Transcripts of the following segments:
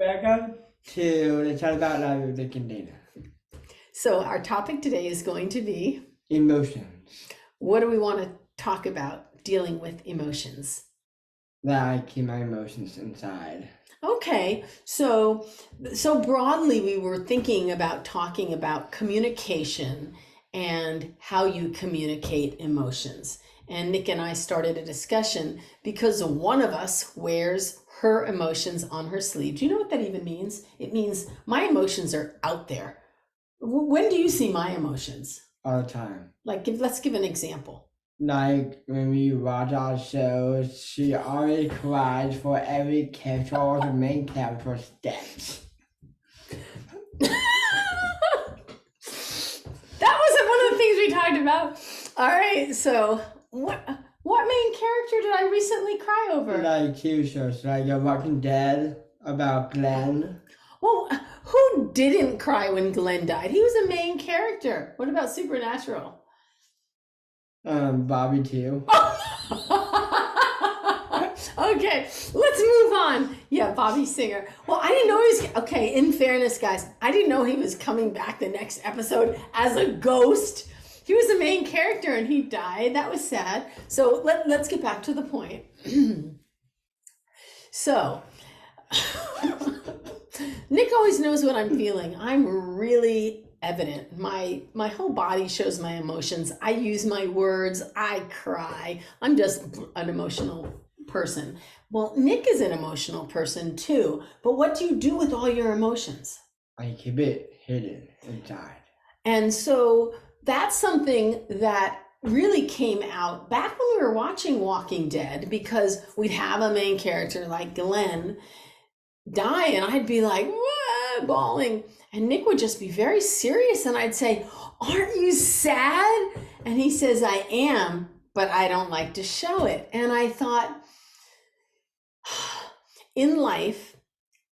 Welcome to the Chat About Live with Nick and Dana. So our topic today is going to be, Emotions what do we want to talk about dealing with emotions? that I keep my emotions inside. Okay, so broadly we were thinking about talking about communication and how you communicate emotions. And Nick and I started a discussion because one of us wears her emotions on her sleeve. Do you know what that even means? It means my emotions are out there. When do you see my emotions? All the time. Let's give an example. Like when we watch our shows, she always cries for every character or the main character's death. That wasn't one of the things we talked about. All right, so what main character did I recently cry over? Like TV shows, like Walking Dead, about Glenn. Well, who didn't cry when Glenn died? He was a main character. What about Supernatural? Bobby too. Okay, let's move on. Yeah, Bobby Singer. Well, I didn't know he was, okay, in fairness, guys, I didn't know he was coming back the next episode as a ghost. He was the main character and he died. That was sad. So let's get back to the point. So, Nick always knows what I'm feeling. I'm really evident. My whole body shows my emotions. I use my words. I cry. I'm just an emotional person. Well, Nick is an emotional person too. But what do you do with all your emotions? I keep it hidden inside. And so that's something that really came out back when we were watching Walking Dead, because we'd have a main character like Glenn die and I'd be like, "Wah," bawling. And Nick would just be very serious and I'd say, "Aren't you sad?" And he says, "I am, but I don't like to show it." And I thought, in life,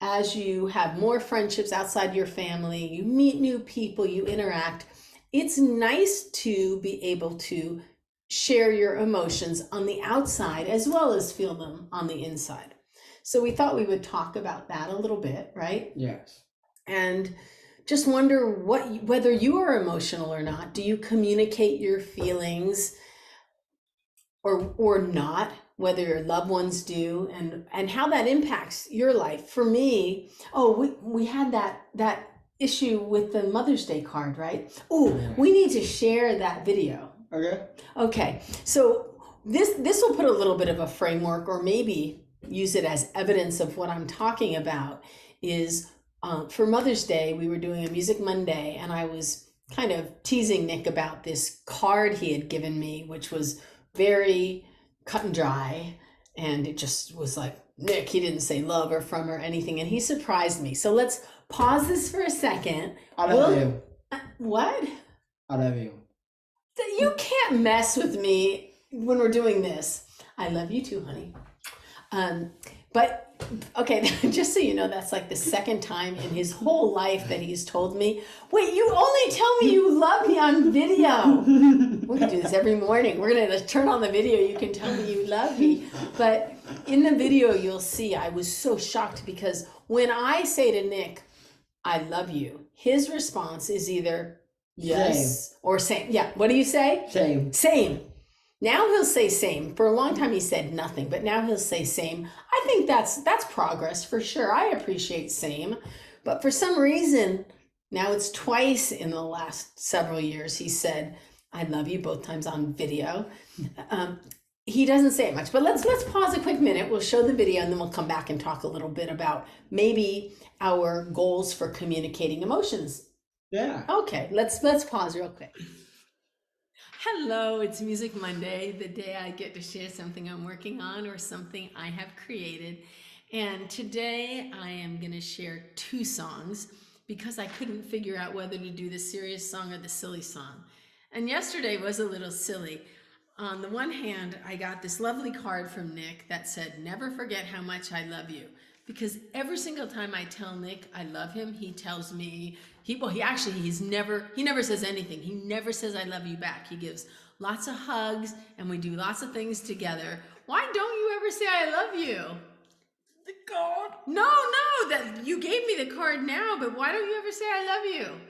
as you have more friendships outside your family, you meet new people, you interact, it's nice to be able to share your emotions on the outside as well as feel them on the inside. So we thought we would talk about that a little bit, right? Yes. And just wonder whether you are emotional or not. Do you communicate your feelings or not? Whether your loved ones do, and how that impacts your life. For me, we had that issue with the Mother's Day card, right? Oh, we need to share that video. Okay. So this will put a little bit of a framework, or maybe use it as evidence of what I'm talking about. Is for Mother's Day, we were doing a Music Monday, and I was kind of teasing Nick about this card he had given me, which was very cut and dry, and it just was like, Nick, he didn't say love or from or anything, and he surprised me. So let's pause this for a second. I love you. What? I love you. You can't mess with me when we're doing this. I love you too, honey. But okay, just so you know, that's like the second time in his whole life that he's told me, "Wait, you only tell me you love me on video." We can do this every morning. We're gonna turn on the video. You can tell me you love me. But in the video, you'll see I was so shocked, because when I say to Nick, "I love you," his response is either yes or same. Yeah. What do you say? Same. Same. Now he'll say same. For a long time he said nothing, but now he'll say same. I think that's progress for sure. I appreciate same. But for some reason, now it's twice in the last several years he said, "I love you," both times on video. He doesn't say it much, but let's pause a quick minute. We'll show the video and then we'll come back and talk a little bit about maybe our goals for communicating emotions. Yeah. Okay, let's pause real quick. Hello, it's Music Monday, the day I get to share something I'm working on or something I have created. And today I am going to share two songs because I couldn't figure out whether to do the serious song or the silly song. And yesterday was a little silly. On the one hand, I got this lovely card from Nick that said, "Never forget how much I love you." Because every single time I tell Nick I love him, he tells me, he never says anything. He never says I love you back. He gives lots of hugs and we do lots of things together. Why don't you ever say I love you? The card? No, you gave me the card now, but why don't you ever say I love you?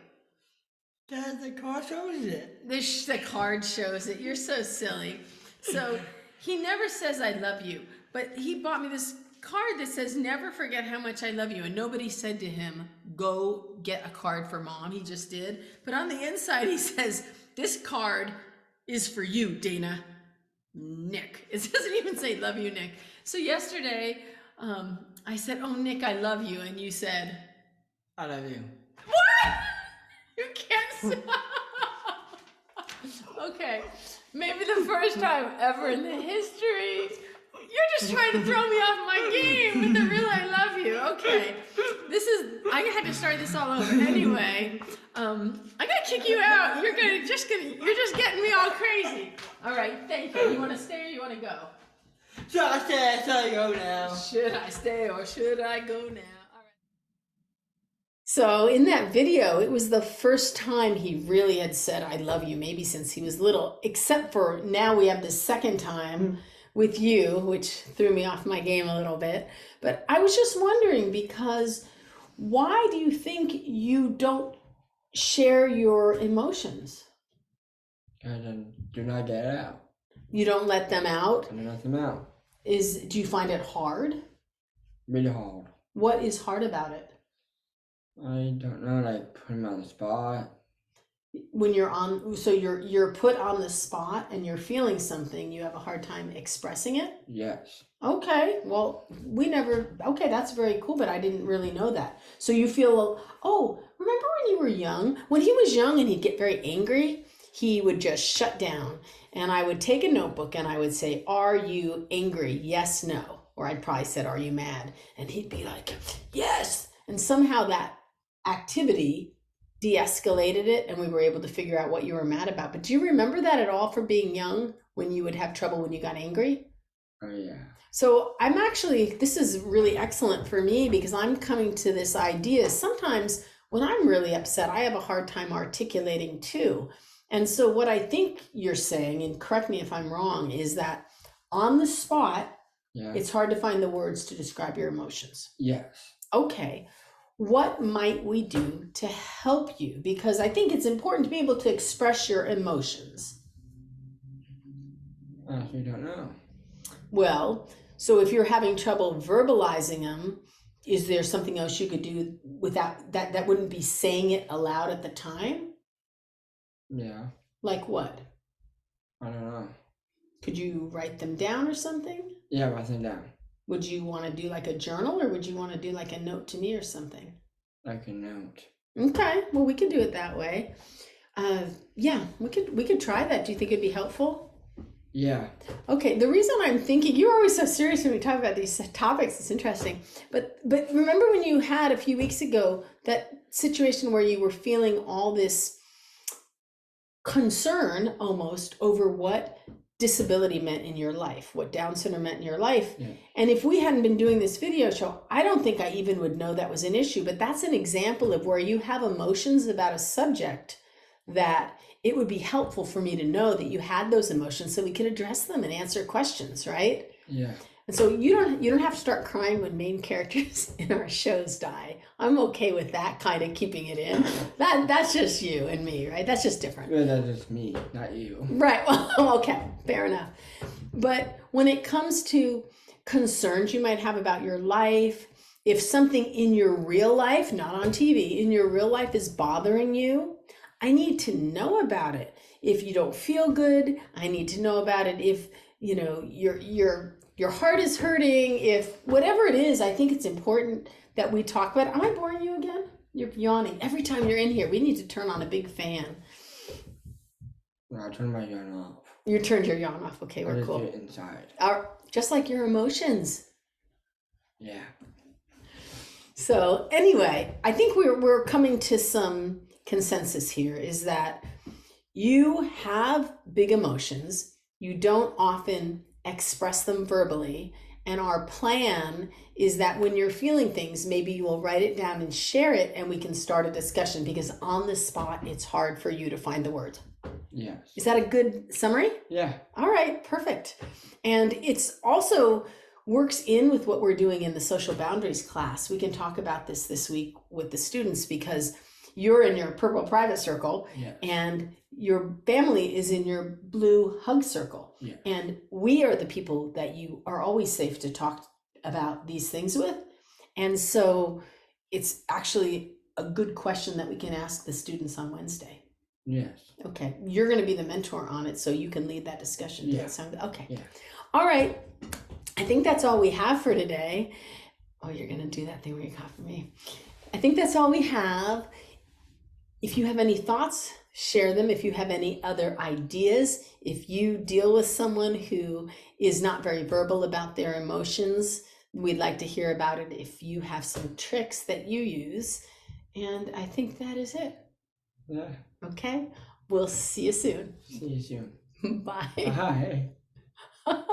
The car shows it. The card shows it. You're so silly. So he never says I love you, but he bought me this card that says never forget how much I love you, and nobody said to him go get a card for mom. He just did. But on the inside he says this card is for you, Dana. Nick. It doesn't even say love you, Nick. So yesterday I said, oh, Nick, I love you, and you said I love you. what? You can't say. Okay, maybe the first time ever in the history. You're just trying to throw me off my game with the real I love you. Okay, I had to start this all over. Anyway, I'm gonna kick you out. You're just getting me all crazy. All right, thank you. You want to stay or you want to go? Should I stay or should I go now? Should I stay or should I go now? So in that video, it was the first time he really had said, I love you, maybe since he was little, except for now we have the second time with you, which threw me off my game a little bit. But I was just wondering, because why do you think you don't share your emotions? And I do not get it out. You don't let them out? I do not let them out. Do you find it hard? Really hard. What is hard about it? I don't know, like putting me on the spot. When you're put on the spot and you're feeling something, you have a hard time expressing it? Yes. Okay, well, okay, that's very cool, but I didn't really know that. So you feel, oh, remember when you were young? When he was young and he'd get very angry, he would just shut down. And I would take a notebook and I would say, are you angry? Yes, no. Or I'd probably said, are you mad? And he'd be like, yes. And somehow that activity de-escalated it and we were able to figure out what you were mad about. But do you remember that at all from being young, when you would have trouble when you got angry? Oh, yeah. So this is really excellent for me, because I'm coming to this idea. Sometimes when I'm really upset, I have a hard time articulating too. And so what I think you're saying, and correct me if I'm wrong, is that on the spot, it's hard to find the words to describe your emotions. Yes. Okay. What might we do to help you? Because I think it's important to be able to express your emotions. I actually don't know. Well, so if you're having trouble verbalizing them, is there something else you could do without that wouldn't be saying it aloud at the time? Yeah. Like what? I don't know. Could you write them down or something? Yeah, write them down. Would you want to do like a journal, or would you want to do like a note to me or something? Like a note. Okay, well, we could do it that way. Yeah, we could try that. Do you think it'd be helpful? Yeah. Okay, the reason I'm thinking, you're always so serious when we talk about these topics, it's interesting. But remember when you had a few weeks ago that situation where you were feeling all this concern almost over what disability meant in your life, what Down syndrome meant in your life. Yeah. And if we hadn't been doing this video show, I don't think I even would know that was an issue. But that's an example of where you have emotions about a subject that it would be helpful for me to know that you had those emotions so we could address them and answer questions, right? Yeah. And so you don't have to start crying when main characters in our shows die. I'm okay with that kind of keeping it in. That's just you and me, right? That's just different. Yeah, that's just me, not you. Right. Well, okay, fair enough. But when it comes to concerns you might have about your life, if something in your real life, not on TV, in your real life is bothering you, I need to know about it. If you don't feel good, I need to know about it. If, your heart is hurting, if whatever it is, I think it's important that we talk about it. Am I boring you again? You're yawning. Every time you're in here, we need to turn on a big fan. No, I turned my yawn off. You turned your yawn off. Okay, we're cool. Inside. Just like your emotions. Yeah. So anyway, I think we're coming to some consensus here, is that you have big emotions. You don't often express them verbally. And our plan is that when you're feeling things, maybe you will write it down and share it, and we can start a discussion, because on the spot, it's hard for you to find the words. Yes. Is that a good summary? Yeah. All right, perfect. And it's also works in with what we're doing in the social boundaries class. We can talk about this week with the students, because you're in your purple private circle, Yes. and your family is in your blue hug circle. Yes. And we are the people that you are always safe to talk about these things with. And so it's actually a good question that we can ask the students on Wednesday. Yes. Okay, you're going to be the mentor on it, so you can lead that discussion. Does Yeah. that sound okay? Yeah. All right. I think that's all we have for today. Oh, you're going to do that thing where you cough for me. I think that's all we have. If you have any thoughts, share them. If you have any other ideas, if you deal with someone who is not very verbal about their emotions, we'd like to hear about it. If you have some tricks that you use. And I think that is it. Yeah. Okay, we'll see you soon. See you soon. Bye. Bye.